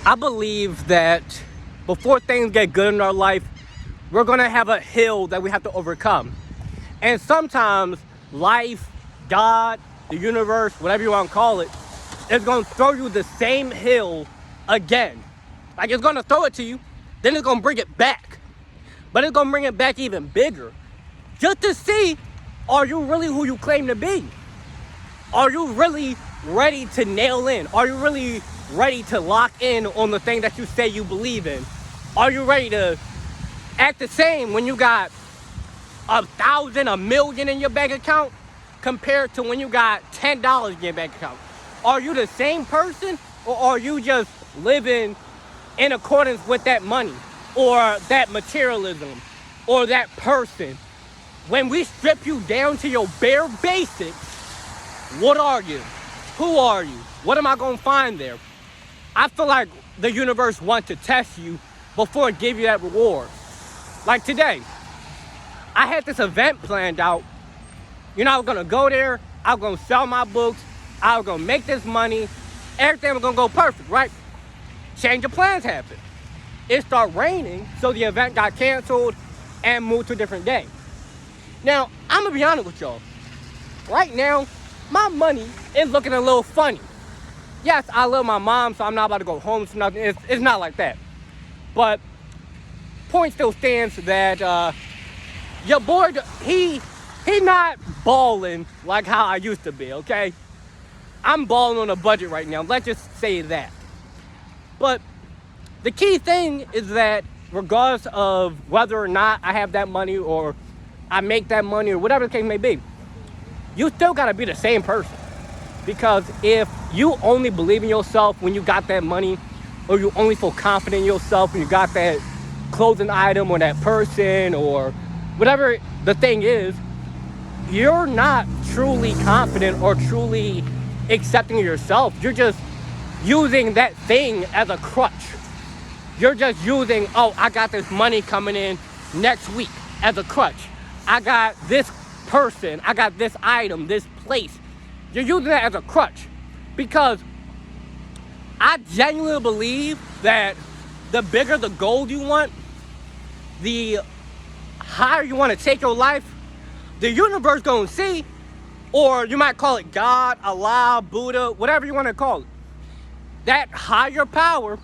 I believe that before things get good in our life, we're going to have a hill that we have to overcome. And sometimes life, God, the universe, whatever you want to call it, is going to throw you the same hill again. Like, it's going to throw it to you, then it's going to bring it back. But it's going to bring it back even bigger. Just to see, are you really who you claim to be? Are you really ready to nail in? Are you really ready to lock in on the thing that you say you believe in? Are you ready to act the same when you got 1,000, 1,000,000 in your bank account compared to when you got $10 in your bank account? Are you the same person, or are you just living in accordance with that money or that materialism or that person? When we strip you down to your bare basics, what are you? Who are you? What am I going to find there? I feel like the universe wants to test you before it gives you that reward. Like today, I had this event planned out. I was going to go there. I was going to sell my books. I was going to make this money. Everything was going to go perfect, right? Change of plans happened. It started raining, so the event got canceled and moved to a different day. Now, I'm going to be honest with y'all. Right now, my money is looking a little funny. Yes, I love my mom, so I'm not about to go home to nothing. It's not like that. But point still stands that your boy, he not balling like how I used to be, okay? I'm balling on a budget right now. Let's just say that. But the key thing is that regardless of whether or not I have that money or I make that money or whatever the case may be, you still got to be the same person. Because if you only believe in yourself when you got that money, or you only feel confident in yourself when you got that clothing item or that person or whatever the thing is, you're not truly confident or truly accepting of yourself. You're just using that thing as a crutch. You're just using, oh, I got this money coming in next week as a crutch. I got this person, I got this item, this place. You're using that as a crutch, because I genuinely believe that the bigger the goal you want, the higher you want to take your life, the universe gonna see, or you might call it God, Allah, Buddha, whatever you want to call it. That higher power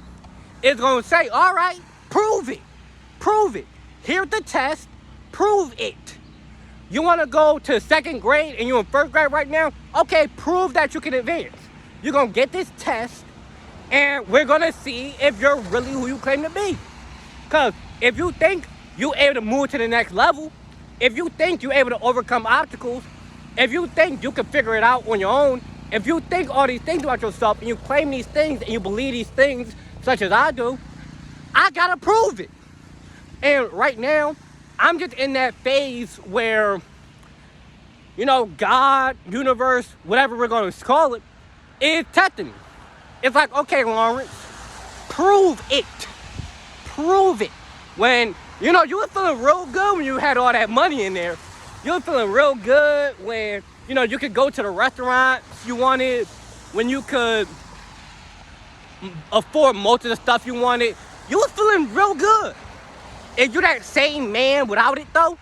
is gonna say, all right, prove it. Prove it. Here's the test, prove it. You want to go to second grade and you're in first grade right now? Okay, prove that you can advance. You're going to get this test and we're going to see if you're really who you claim to be. Because if you think you're able to move to the next level, if you think you're able to overcome obstacles, if you think you can figure it out on your own, if you think all these things about yourself and you claim these things and you believe these things, such as I do, I got to prove it. And right now, I'm just in that phase where, God, universe, whatever we're going to call it, is testing me. It's like, okay, Lawrence, prove it. Prove it. When, you were feeling real good when you had all that money in there. You were feeling real good when, you could go to the restaurants you wanted, when you could afford most of the stuff you wanted. You were feeling real good. Is you that same man without it, though?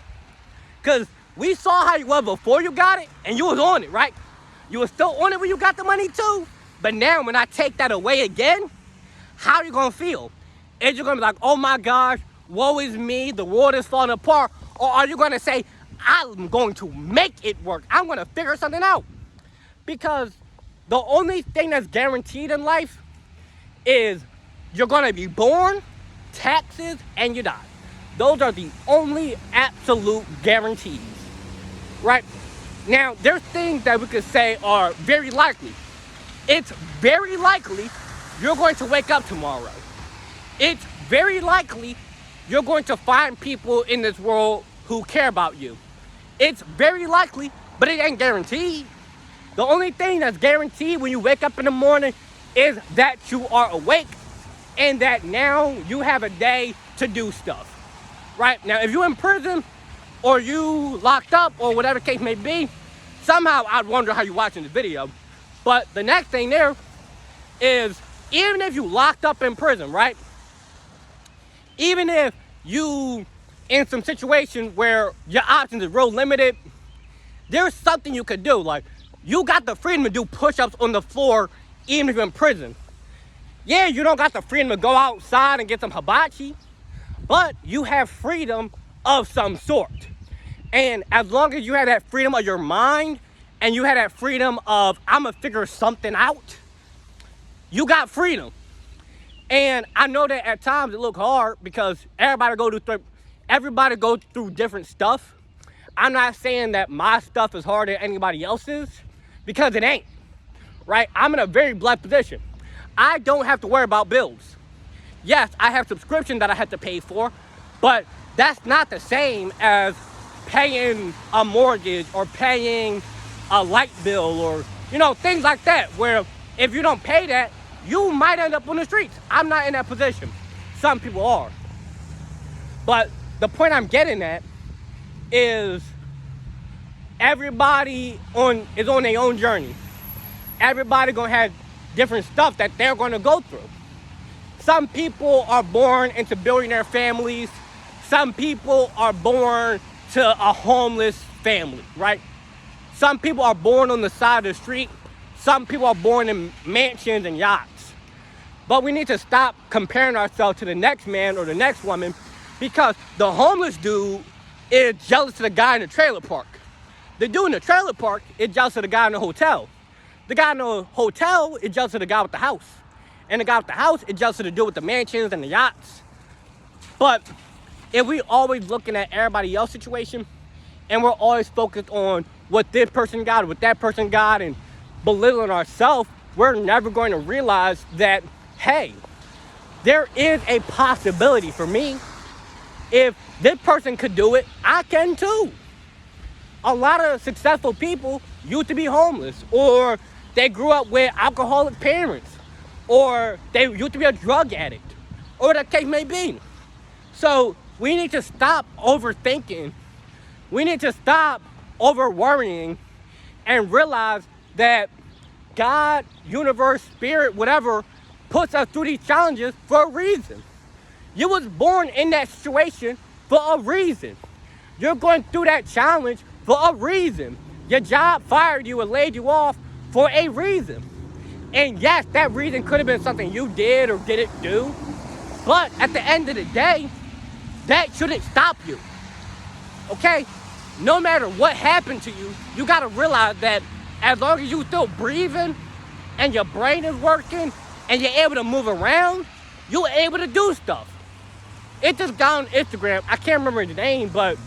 Because we saw how you were before you got it, and you was on it, right? You were still on it when you got the money, too. But now, when I take that away again, how are you going to feel? Is you going to be like, oh, my gosh, woe is me, the world is falling apart? Or are you going to say, I'm going to make it work. I'm going to figure something out? Because the only thing that's guaranteed in life is you're going to be born, taxes, and you die. Those are the only absolute guarantees, right? Now, there's things that we could say are very likely. It's very likely you're going to wake up tomorrow. It's very likely you're going to find people in this world who care about you. It's very likely, but it ain't guaranteed. The only thing that's guaranteed when you wake up in the morning is that you are awake and that now you have a day to do stuff. Right? Now, if you're in prison or you locked up or whatever the case may be, somehow I'd wonder how you're watching the video. But the next thing there is Even if you locked up in prison, right? Even if you in some situation where your options is real limited, there's something you could do. Like, you got the freedom to do push-ups on the floor even if you're in prison. Yeah, you don't got the freedom to go outside and get some hibachi, but you have freedom of some sort. And as long as you have that freedom of your mind and you have that freedom of, I'm gonna figure something out, you got freedom. And I know that at times it look hard because everybody go through different stuff. I'm not saying that my stuff is harder than anybody else's, because it ain't, right? I'm in a very blessed position. I don't have to worry about bills. Yes, I have subscription that I have to pay for, but that's not the same as paying a mortgage or paying a light bill or, things like that, where if you don't pay that, you might end up on the streets. I'm not in that position. Some people are. But the point I'm getting at is everybody is on their own journey. Everybody gonna have different stuff that they're gonna go through. Some people are born into billionaire families. Some people are born to a homeless family, right? Some people are born on the side of the street. Some people are born in mansions and yachts. But we need to stop comparing ourselves to the next man or the next woman, because the homeless dude is jealous of the guy in the trailer park. The dude in the trailer park is jealous of the guy in the hotel. The guy in the hotel is jealous of the guy with the house. And the guy with the house is jealous of the dude with the mansions and the yachts. But if we always looking at everybody else's situation and we're always focused on what this person got or what that person got and belittling ourselves, we're never going to realize that, hey, there is a possibility for me. If this person could do it, I can too. A lot of successful people used to be homeless, or they grew up with alcoholic parents, or they used to be a drug addict, or whatever the case may be. So we need to stop overthinking. We need to stop over worrying and realize that God, universe, spirit, whatever, puts us through these challenges for a reason. You was born in that situation for a reason. You're going through that challenge for a reason. Your job fired you and laid you off for a reason. And yes, that reason could have been something you did or didn't do. But at the end of the day, that shouldn't stop you. Okay? No matter what happened to you, you gotta realize that as long as you're still breathing and your brain is working and you're able to move around, you're able to do stuff. It's this guy on Instagram, I can't remember his name, but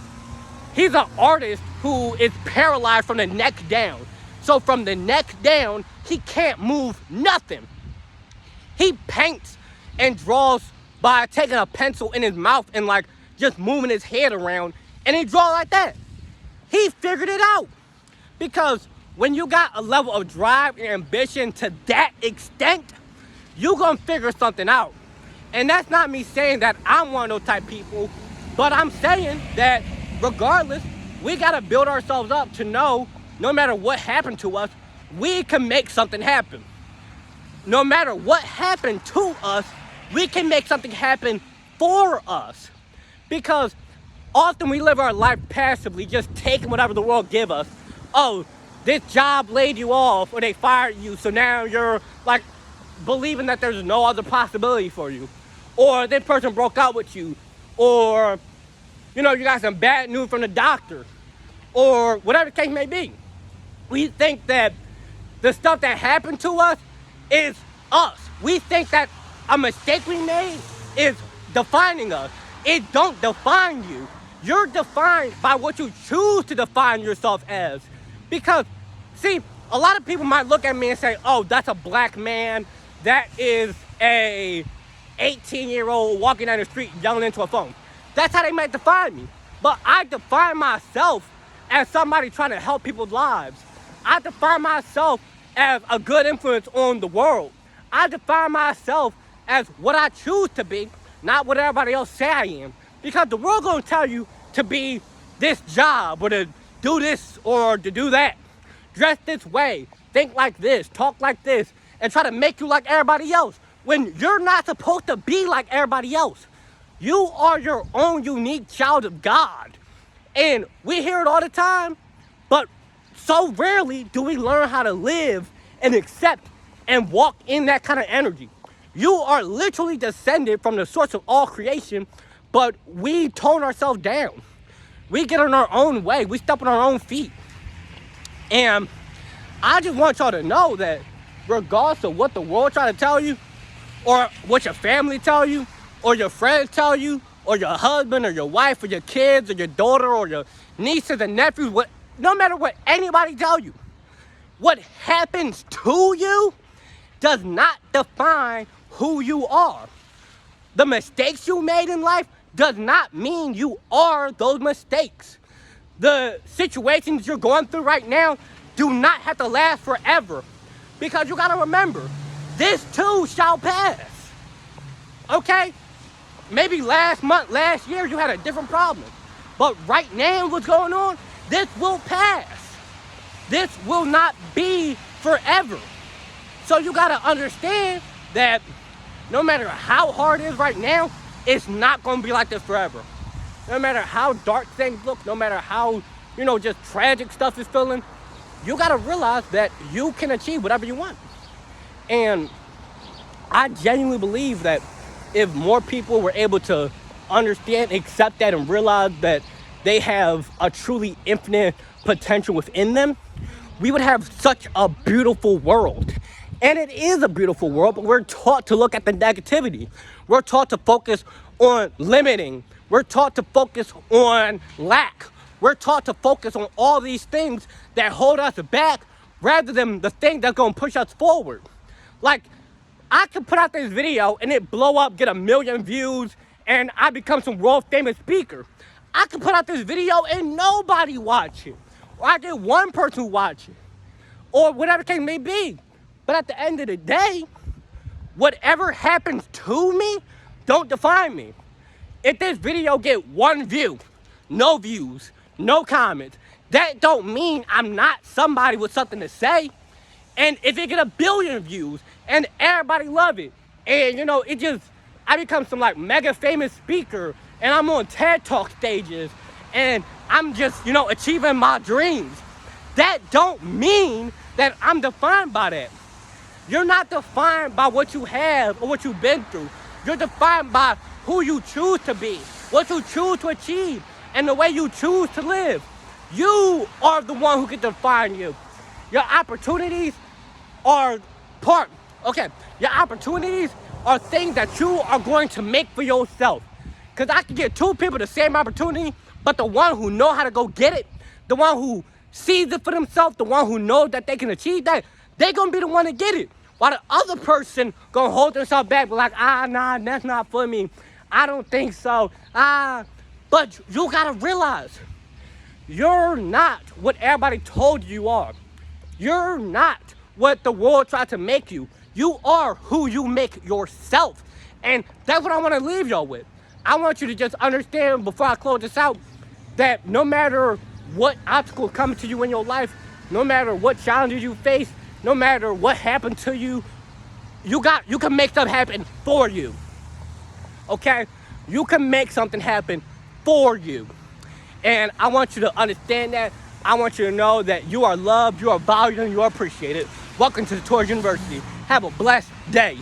he's an artist who is paralyzed from the neck down. So from the neck down, he can't move nothing. He paints and draws by taking a pencil in his mouth and like just moving his head around, and he draws like that. He figured it out. Because when you got a level of drive and ambition to that extent, you're gonna figure something out. And that's not me saying that I'm one of those type of people, but I'm saying that regardless, we gotta build ourselves up to know no matter what happened to us, we can make something happen. No matter what happened to us, we can make something happen for us. Because often we live our life passively, just taking whatever the world give us. Oh, this job laid you off or they fired you, so now you're like believing that there's no other possibility for you. Or this person broke out with you. Or, you got some bad news from the doctor. Or whatever the case may be. We think that the stuff that happened to us is us. We think that a mistake we made is defining us. It don't define you. You're defined by what you choose to define yourself as. Because, see, a lot of people might look at me and say, oh, that's a black man. That is a 18-year-old walking down the street yelling into a phone. That's how they might define me. But I define myself as somebody trying to help people's lives. I define myself as a good influence on the world. I define myself as what I choose to be, not what everybody else say I am. Because the world gonna tell you to be this job or to do this or to do that. Dress this way, think like this, talk like this, and try to make you like everybody else. when you're not supposed to be like everybody else. You are your own unique child of God. And we hear it all the time, but so rarely do we learn how to live and accept and walk in that kind of energy. You are literally descended from the source of all creation, but we tone ourselves down. We get in our own way. We step on our own feet. And I just want y'all to know that regardless of what the world try to tell you, or what your family tell you, or your friends tell you, or your husband, or your wife, or your kids, or your daughter, or your nieces and nephews, no matter what anybody tell you, what happens to you does not define who you are. The mistakes you made in life does not mean you are those mistakes. The situations you're going through right now do not have to last forever, because you gotta remember, this too shall pass. Okay? Maybe last month, last year, you had a different problem. But right now, what's going on, this will pass. This will not be forever. So you gotta understand that no matter how hard it is right now, it's not gonna be like this forever. No matter how dark things look, no matter how, just tragic stuff is feeling, you gotta realize that you can achieve whatever you want. And I genuinely believe that if more people were able to understand, accept that, and realize that they have a truly infinite potential within them, we would have such a beautiful world. And it is a beautiful world, but we're taught to look at the negativity. We're taught to focus on limiting. We're taught to focus on lack. We're taught to focus on all these things that hold us back rather than the thing that's gonna push us forward. Like, I could put out this video and it blow up, get 1 million views, and I become some world famous speaker. I could put out this video and nobody watch it. Or I get one person who watch it. Or whatever the case may be. But at the end of the day, whatever happens to me don't define me. If this video get 1 view, no views, no comments, that don't mean I'm not somebody with something to say. And if it get 1 billion views and everybody love it, and I become some like mega famous speaker, and I'm on TED Talk stages, and I'm just, achieving my dreams, that don't mean that I'm defined by that. You're not defined by what you have or what you've been through. You're defined by who you choose to be, what you choose to achieve, and the way you choose to live. You are the one who can define you. Your opportunities are your opportunities are things that you are going to make for yourself. Because I can get 2 people the same opportunity, but the one who know how to go get it, the one who sees it for themselves, the one who knows that they can achieve that, they're going to be the one to get it. While the other person going to hold themselves back, be like, nah, that's not for me. I don't think so. But you got to realize, you're not what everybody told you are. You're not what the world tried to make you. You are who you make yourself. And that's what I want to leave y'all with. I want you to just understand before I close this out that no matter what obstacles come to you in your life, no matter what challenges you face, no matter what happened to you, you can make something happen for you. Okay? You can make something happen for you. And I want you to understand that. I want you to know that you are loved, you are valued, and you are appreciated. Welcome to the Torch University. Have a blessed day.